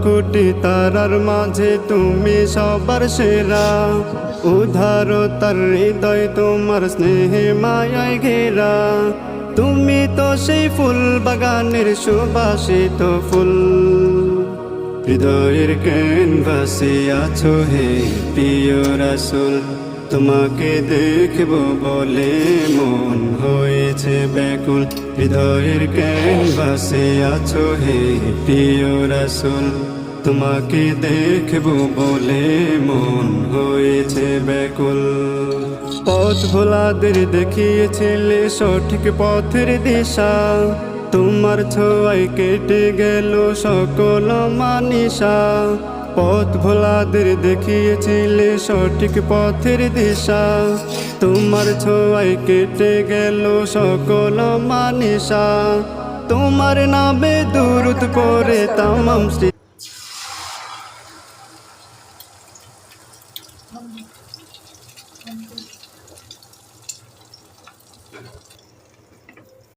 কোটি তারার মাঝে তুমি সবার সেরা। উদারতার হৃদয় তোমার স্নেহে মায়ায় ঘেরা। তুমি তো সেই ফুল বাগানের সুবাসিত ফুল। হৃদয়ের ক্যানভাসে আছো হে প্রিয় রাসূল, তোমাকে দেখব বলে মন হয়েছে ব্যাকুল। হৃদয়ের ক্যানভাসে আছো হে প্রিয় রাসূল, তোমাকে দেখব বলে মন হয়েছে ব্যাকুল। পথ ভোলাদের দেখিয়েছিলে সঠিক পথের দিশা, তোমার ছোঁয়ায় কেটে গেল সকল মানিসা। পথ ভোলাদের দেখিয়েছিলে সঠিক পথের দিশা, তোমার ছোঁয়ায় কেটে গেল সকল মানিসা। তোমার নামে দুরূদ পড়ে তামাম